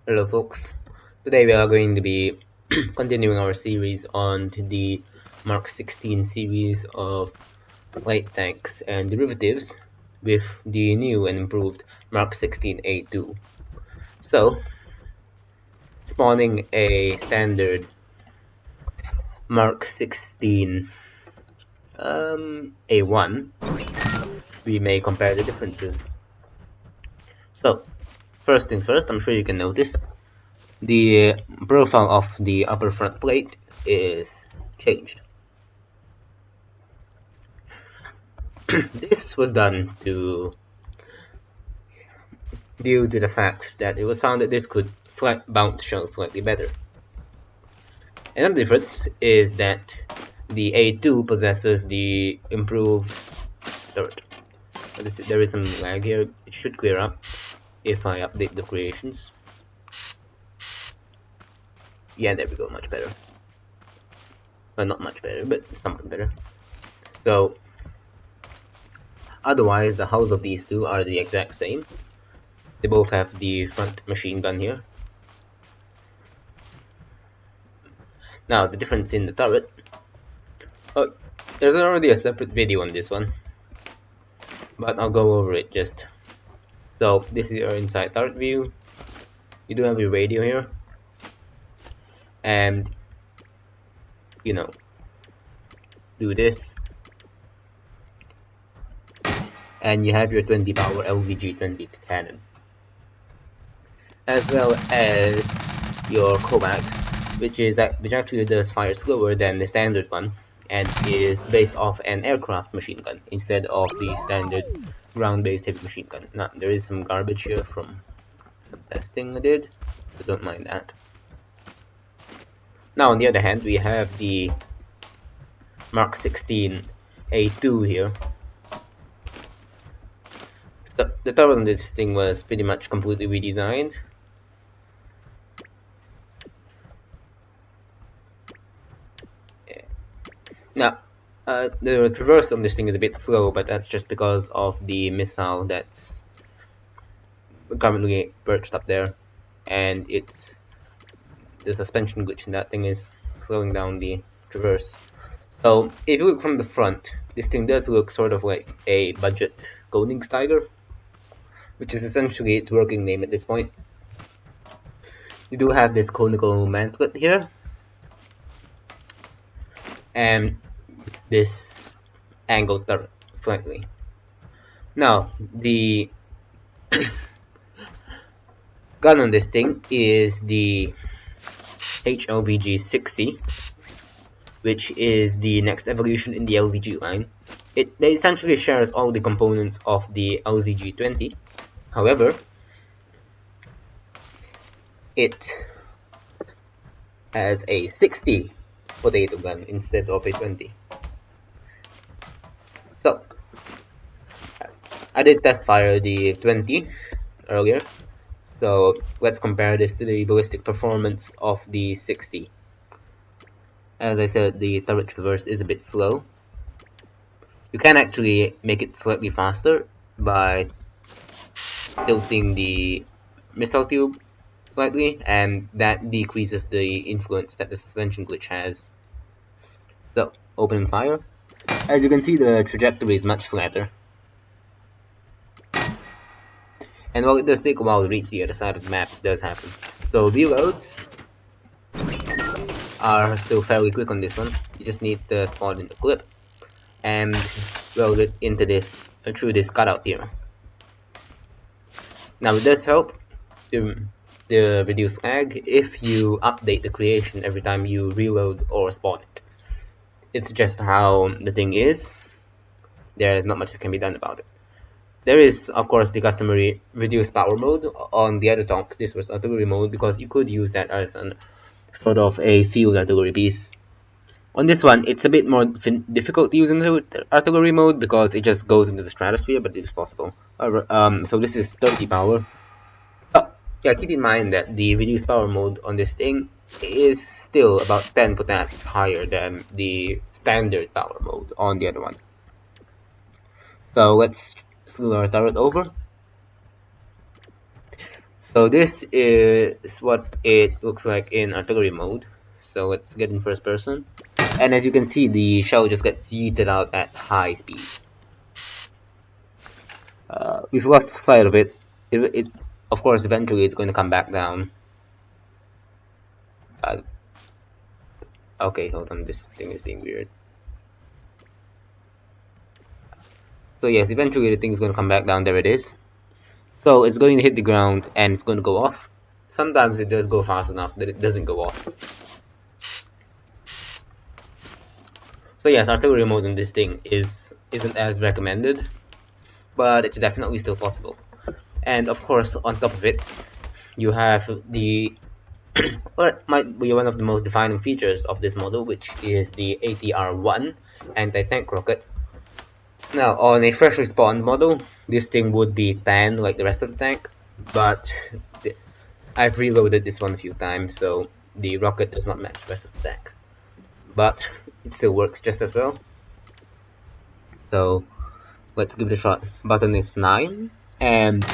Hello folks, today we are going to be continuing our series on to the Mark 16 series of light tanks and derivatives with the new and improved Mark 16 A2. So, spawning a standard Mark 16 A1, we may compare the differences. So, first things first, I'm sure you can notice the profile of the upper front plate is changed. This was done due to the fact that it was found that this could bounce shells slightly better. Another difference is that the A2 possesses the improved turret. There is some lag here, it should clear up if I update the creations. Yeah, there we go, much better. Well, not much better, but somewhat better. So, otherwise, the hulls of these two are the exact same. They both have the front machine gun here. Now, the difference in the turret. Oh, there's already a separate video on this one, but I'll go over it just. So, this is your inside turret view. You do have your radio here, and you know, do this, and you have your 20 power LVG-20 cannon, as well as your coax, which actually does fire slower than the standard one, and is based off an aircraft machine gun instead of the standard ground-based heavy machine gun. Now, there is some garbage here from some testing I did, so don't mind that. Now, on the other hand, we have the Mark 16 A2 here. So the turret on this thing was pretty much completely redesigned. Now, the traverse on this thing is a bit slow, but that's just because of the missile that's currently perched up there, and the suspension glitch in that thing is slowing down the traverse. So if you look from the front, this thing does look sort of like a budget Koenigsegger, which is essentially its working name at this point. You do have this conical mantlet here, and this angled turret slightly. Now, the gun on this thing is the HLVG-60, which is the next evolution in the LVG line. It essentially shares all the components of the LVG-20. However, it has a 60 potato gun instead of a 20. So, I did test fire the 20 earlier, so let's compare this to the ballistic performance of the 60. As I said, the turret traverse is a bit slow. You can actually make it slightly faster by tilting the missile tube slightly, and that decreases the influence that the suspension glitch has. So, opening fire. As you can see, the trajectory is much flatter. And while it does take a while to reach the other side of the map, it does happen. So reloads are still fairly quick on this one. You just need to spawn in the clip and load it into this through this cutout here. Now it does help to reduce lag if you update the creation every time you reload or spawn it. It's just how the thing is. There is not much that can be done about it. There is, of course, the customary reduced power mode on the other tank. This was artillery mode because you could use that as an sort of a field artillery piece. On this one, it's a bit more difficult to use in the artillery mode because it just goes into the stratosphere, but it is possible. So this is 30 power. So yeah, keep in mind that the reduced power mode on this thing is still about 10 potats higher than the standard power mode on the other one. So let's slew our turret over. So this is what it looks like in artillery mode. So let's get in first person. And as you can see, the shell just gets yeeted out at high speed. We've lost sight of it. Of course, eventually it's going to come back down. Okay, hold on, this thing is being weird. So yes, eventually the thing is going to come back down. There it is. So it's going to hit the ground and it's going to go off. Sometimes it does go fast enough that it doesn't go off. So yes, artillery mode in this thing isn't as recommended, but it's definitely still possible. And of course, on top of it, you have the what might be one of the most defining features of this model, which is the ATR-1 anti-tank rocket. Now, on a fresh respawn model, this thing would be tan like the rest of the tank, but I've reloaded this one a few times, so the rocket does not match the rest of the tank. But it still works just as well. So let's give it a shot. Button is 9, and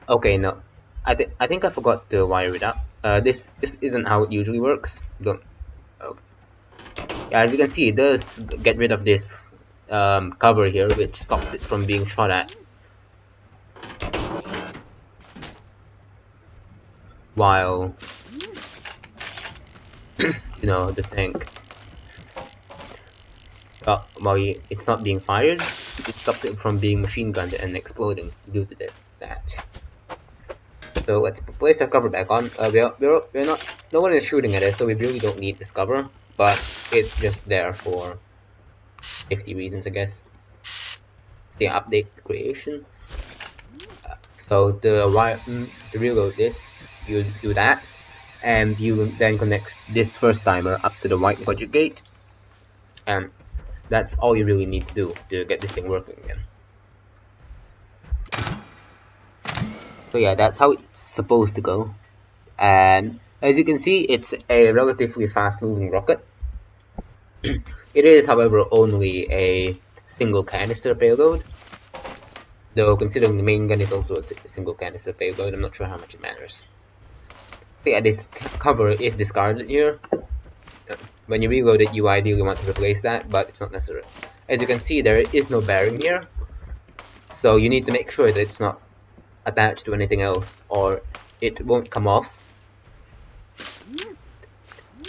okay, no, I think I forgot to wire it up. This isn't how it usually works. Don't. Okay. Yeah, as you can see, it does get rid of this cover here, which stops it from being shot at. While you know the tank, while it's not being fired, it stops it from being machine gunned and exploding due to that. So let's place our cover back on. We're not. No one is shooting at us, so we really don't need this cover. But it's just there for safety reasons, I guess. So yeah, update creation. So to reload this, you do that, and you then connect this first timer up to the white logic gate, and that's all you really need to do to get this thing working again. So yeah, that's how it's supposed to go. And as you can see, it's a relatively fast-moving rocket. It is, however, only a single canister payload, though considering the main gun is also a single canister payload, I'm not sure how much it matters. So yeah, this cover is discarded here. When you reload it, you ideally want to replace that, but it's not necessary. As you can see, there is no bearing here, so you need to make sure that it's not attached to anything else, or it won't come off.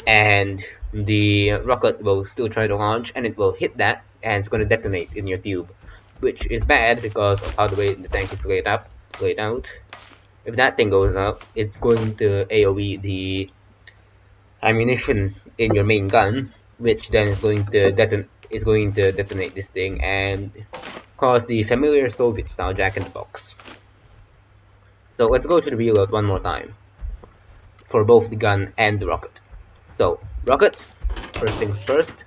And the rocket will still try to launch, and it will hit that, and it's going to detonate in your tube, which is bad because of how the way the tank is laid out. If that thing goes up, it's going to AoE the ammunition in your main gun, which then is going to detonate this thing and cause the familiar Soviet-style Jack-in-the-Box. So let's go to the reload one more time for both the gun and the rocket. So rocket, first things first,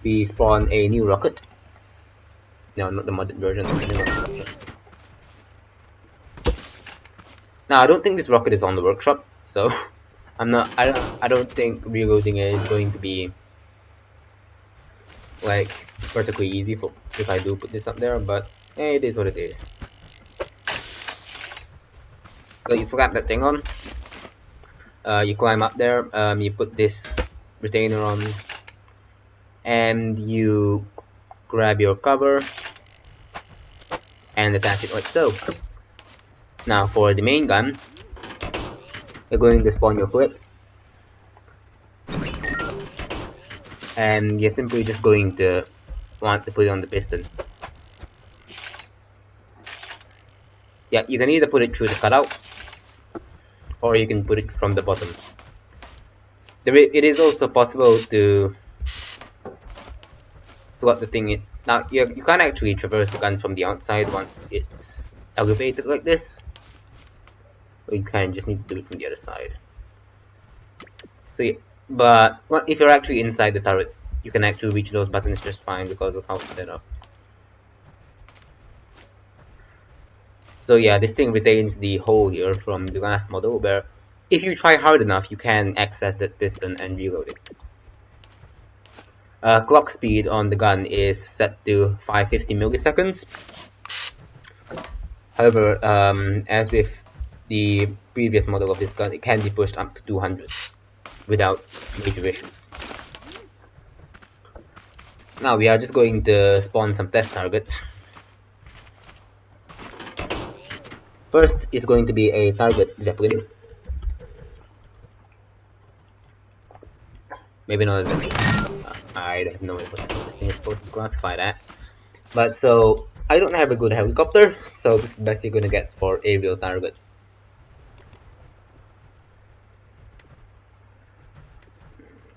we spawn a new rocket. No, not the modded version. Now I don't think this rocket is on the workshop, so I don't think reloading it is going to be like particularly easy for if I do put this up there, but hey, it is what it is. So you slap that thing on, you climb up there, you put this retainer on, and you grab your cover and attach it like so. Now for the main gun, you're going to spawn your flip, and you're simply just going to want to put it on the piston. Yeah, you can either put it through the cutout, or you can put it from the bottom. It is also possible to slot the thing in. Now, you can't actually traverse the gun from the outside once it's elevated like this. You kind of just need to do it from the other side. So, yeah, but if you're actually inside the turret, you can actually reach those buttons just fine because of how it's set up. So yeah, this thing retains the hole here from the last model, where if you try hard enough, you can access that piston and reload it. Clock speed on the gun is set to 550 milliseconds. However, as with the previous model of this gun, it can be pushed up to 200 without major issues. Now we are just going to spawn some test targets. First is going to be a target Zeppelin. Maybe not a Zeppelin. I have no idea what this thing is supposed to classify that. But so, I don't have a good helicopter, so this is the best you're gonna get for aerial target.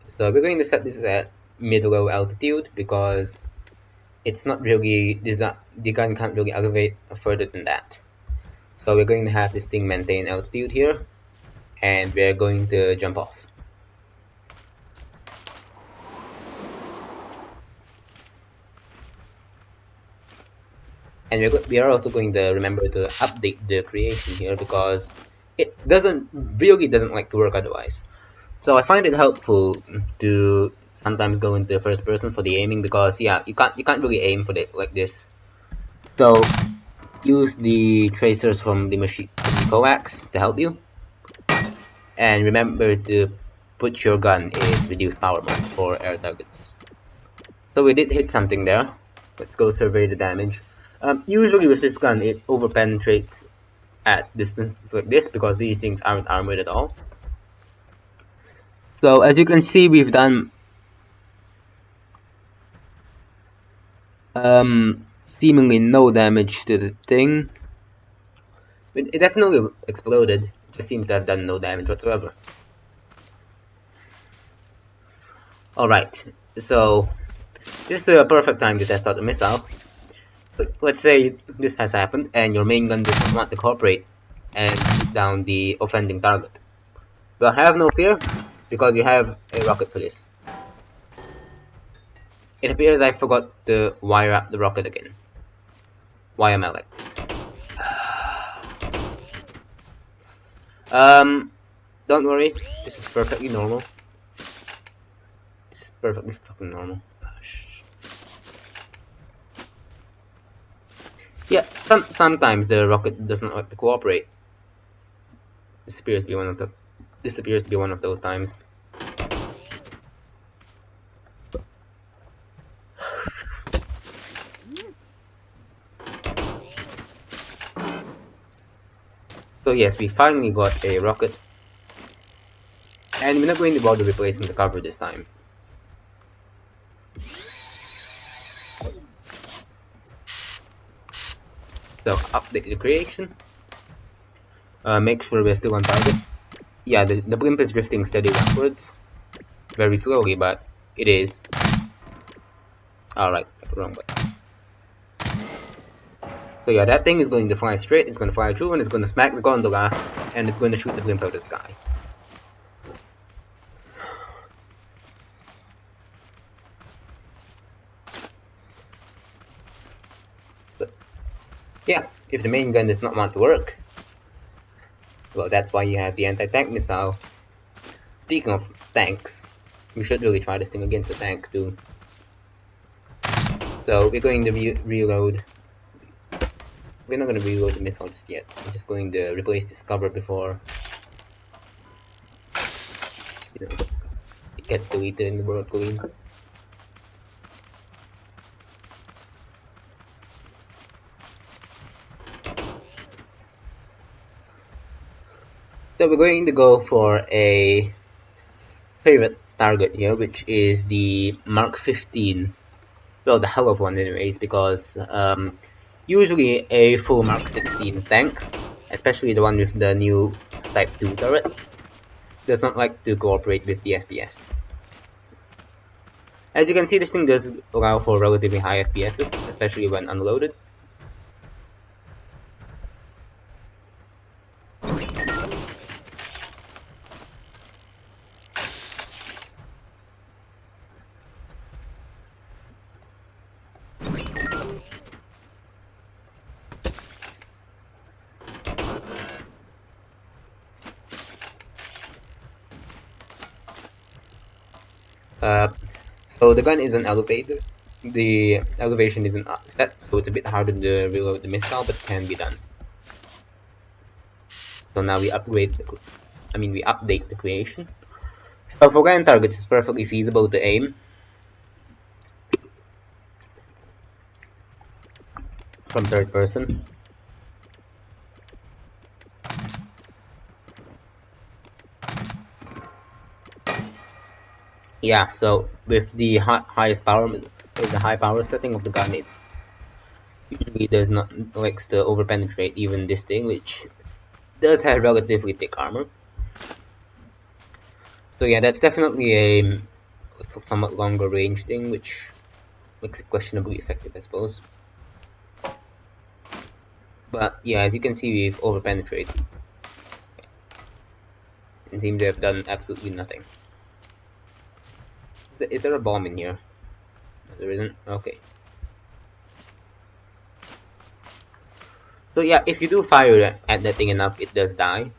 So we're going to set this at mid-low altitude because it's not really the gun can't really elevate further than that. So we're going to have this thing maintain altitude here, and we're going to jump off. And we are also going to remember to update the creation here because it really doesn't like to work otherwise. So I find it helpful to sometimes go into first person for the aiming because yeah, you can't really aim for it like this. So use the tracers from the machine coax to help you, and remember to put your gun in reduced power mode for air targets. So we did hit something there. Let's go survey the damage. Usually with this gun, it overpenetrates at distances like this because these things aren't armored at all. So as you can see, we've done seemingly no damage to the thing. It definitely exploded. It just seems to have done no damage whatsoever. Alright, so this is a perfect time to test out the missile. So let's say this has happened and your main gun does not want to cooperate and shoot down the offending target. Well, have no fear, because you have a rocket for this. It appears I forgot to wire up the rocket again. Why am I like this? Don't worry, this is perfectly normal. This is perfectly fucking normal. Yeah, sometimes the rocket does not like to cooperate. This appears to be one of those times. So yes, we finally got a rocket. And we're not going to bother replacing the cover this time. So update the creation. Make sure we're still on target. Yeah, the blimp is drifting steady backwards. Very slowly, but it is. Alright, wrong button. So yeah, that thing is going to fly straight, it's going to fly through, and it's going to smack the gondola, and it's going to shoot the blimp out of the sky. So, yeah, if the main gun does not want to work, well, that's why you have the anti-tank missile. Speaking of tanks, we should really try this thing against a tank too. So we're going to reload. We're not going to reload the missile just yet. I'm just going to replace this cover before it gets deleted in the world clean. So we're going to go for a favorite target here, which is the Mark 15. Well, the hell of one anyways, because usually a full Mark 16 tank, especially the one with the new Type 2 turret, does not like to cooperate with the FPS. As you can see, this thing does allow for relatively high FPSs, especially when unloaded. So the gun isn't elevated. The elevation isn't set, so it's a bit harder to reload the missile, but can be done. So now we we update the creation. So for gun targets, it's perfectly feasible to aim from third person. Yeah, so with the highest power, with the high power setting of the gun, it usually does not likes to overpenetrate even this thing, which does have relatively thick armor. So yeah, that's definitely a somewhat longer range thing, which makes it questionably effective, I suppose. But yeah, as you can see, we've overpenetrated and seem to have done absolutely nothing. Is there a bomb in here? No, there isn't? Okay. So yeah, if you do fire at that thing enough, it does die.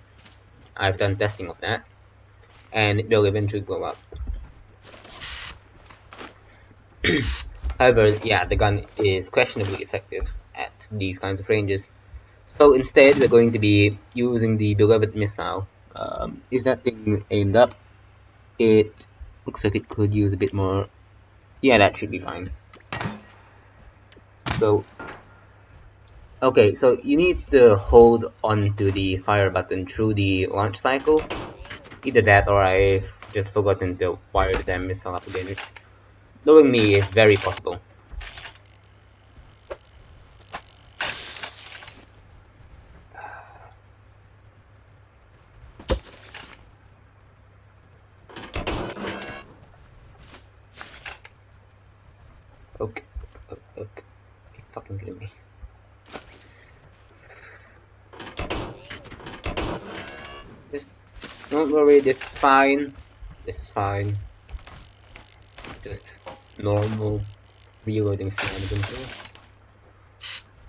I've done testing of that, and it will eventually blow up. However, yeah, the gun is questionably effective at these kinds of ranges. So instead, we're going to be using the beloved missile. Is that thing aimed up? It looks like it could use a bit more. Yeah, that should be fine. So, okay, so you need to hold onto the fire button through the launch cycle. Either that or I've just forgotten to fire the damn missile up again, which, knowing me, is very possible. Okay, okay, are you fucking kidding me? Just don't worry, this is fine. This is fine. Just normal reloading shenanigans.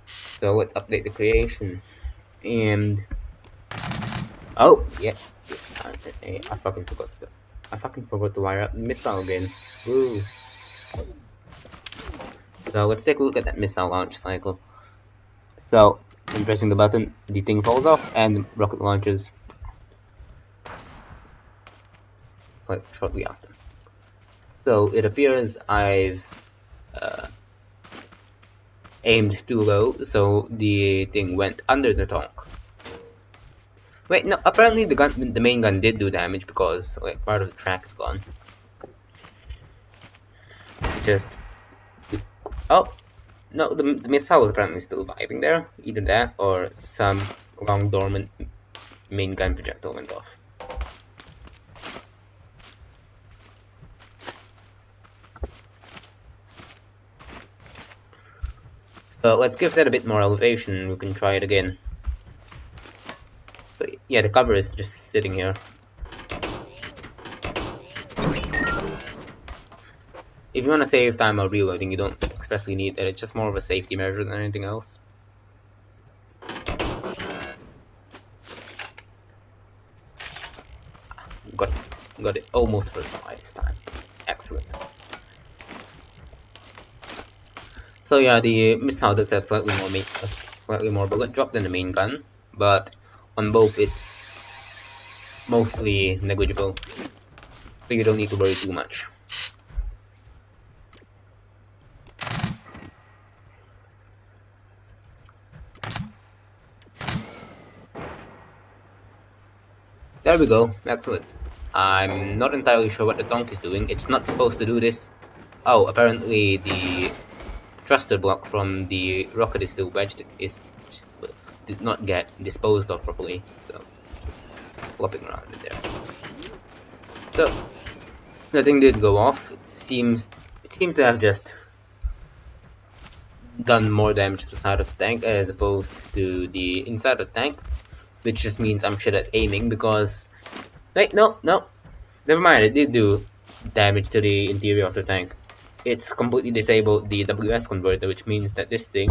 So let's update the creation. And oh yeah, I fucking forgot to wire up the missile again. Woo. So let's take a look at that missile launch cycle. So when pressing the button, the thing falls off and the rocket launches quite shortly after. So it appears I've aimed too low, so the thing went under the tonk. Wait, no, apparently the main gun did do damage because like part of the track's gone. Just oh no, the missile was apparently still vibing there. Either that or some long dormant main gun projectile went off. So let's give that a bit more elevation and we can try it again. So yeah, the cover is just sitting here. If you want to save time while reloading, you don't expressly need that. It's just more of a safety measure than anything else. Got it almost first try this time. Excellent. So yeah, the missile does have slightly more bullet drop than the main gun, but on both it's mostly negligible, so you don't need to worry too much. There we go, excellent. I'm not entirely sure what the tonk is doing. It's not supposed to do this. Oh, apparently the thruster block from the rocket is still wedged, did not get disposed of properly, so flopping around in there. So the thing did go off. It seems to have just done more damage to the side of the tank as opposed to the inside of the tank, which just means I'm shit at aiming because wait, no, never mind, it did do damage to the interior of the tank. It's completely disabled the WS converter, which means that this thing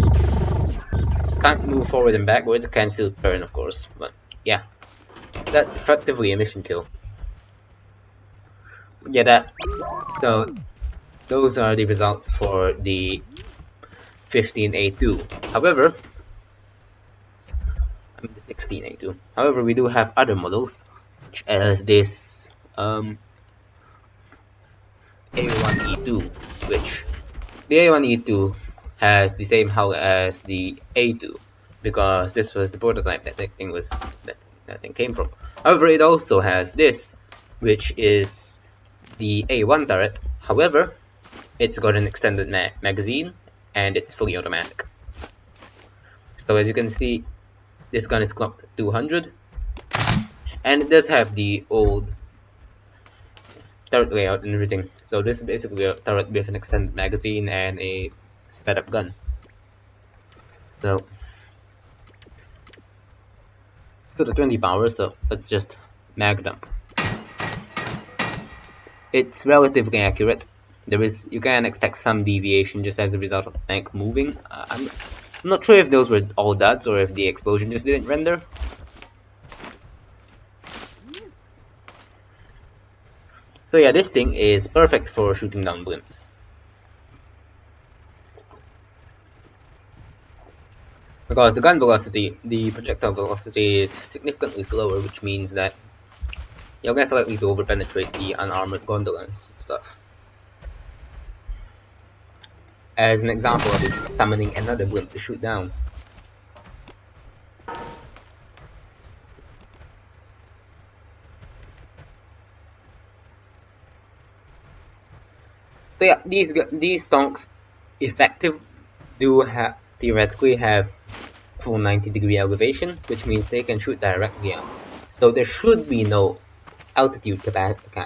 can't move forward and backwards. It can still turn, of course, but yeah, that's effectively a mission kill. Yeah, so those are the results for the 15A2. However, the 16A2. However, we do have other models, such as this A1E2, which the A1E2 has the same hull as the A2, because this was the prototype that that thing came from. However, it also has this, which is the A1 turret. However, it's got an extended magazine and it's fully automatic. So as you can see, this gun is clocked at 200, and it does have the old turret layout and everything. So this is basically a turret with an extended magazine and a sped up gun. So it's got a 20 power, so let's just mag dump. It's relatively accurate. You can expect some deviation just as a result of the tank moving. I'm not sure if those were all duds or if the explosion just didn't render. So yeah, this thing is perfect for shooting down blimps. Because the gun velocity, the projectile velocity is significantly slower, which means that you're less likely to overpenetrate the unarmored gondolas and stuff. As an example of it, summoning another blimp to shoot down. So yeah, these tanks theoretically have full 90-degree elevation, which means they can shoot directly out. So there should be no altitude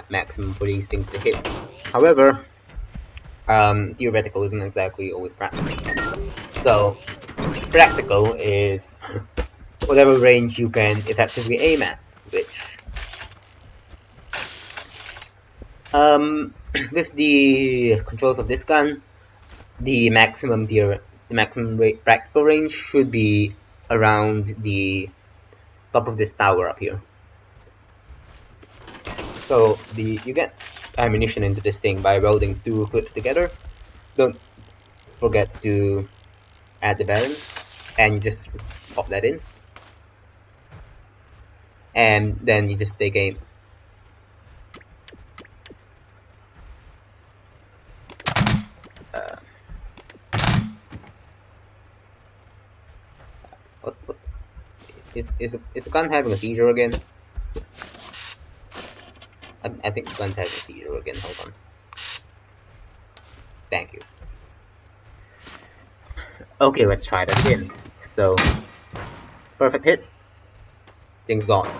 maximum for these things to hit. However, theoretical isn't exactly always practical. So practical is whatever range you can effectively aim at, which with the controls of this gun, the maximum practical range should be around the top of this tower up here. So you get ammunition into this thing by welding two clips together. Don't forget to add the bearing, and you just pop that in, and then you just take aim. What is the gun having a seizure again? I think the gun's having a seizure again. Hold on. Thank you. Okay, let's try that again. So, perfect hit. Thing's gone.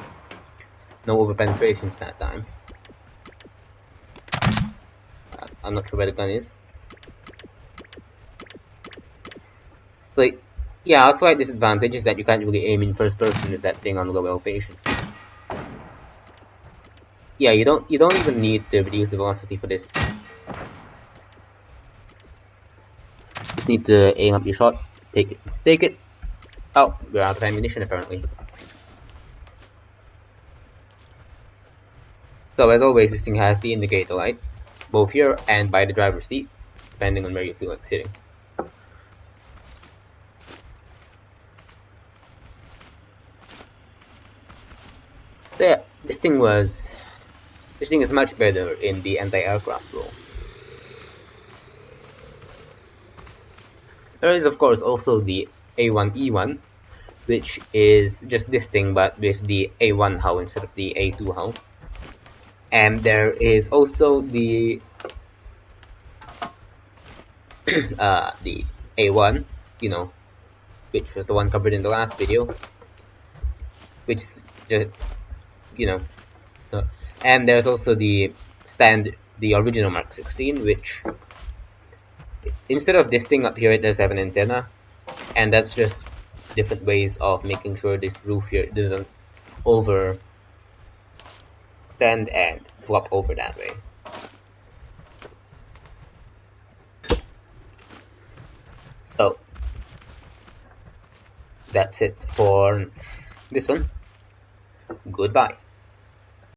No overpenetrations that time. I'm not sure where the gun is. So, yeah, a slight disadvantage is that you can't really aim in first person with that thing on low elevation. Yeah, you don't even need to reduce the velocity for this. Just need to aim up your shot, take it. Oh, we're out of ammunition apparently. So as always, this thing has the indicator light, both here and by the driver's seat, depending on where you feel like sitting. So yeah, this thing is much better in the anti-aircraft role. There is of course also the A1E1, which is just this thing but with the A1 hull instead of the A2 hull. And there is also the the A1, which was the one covered in the last video, which is just, so, and there's also the original Mark 16, which instead of this thing up here, it does have an antenna, and that's just different ways of making sure this roof here doesn't overstand and flop over that way. So that's it for this one. Goodbye.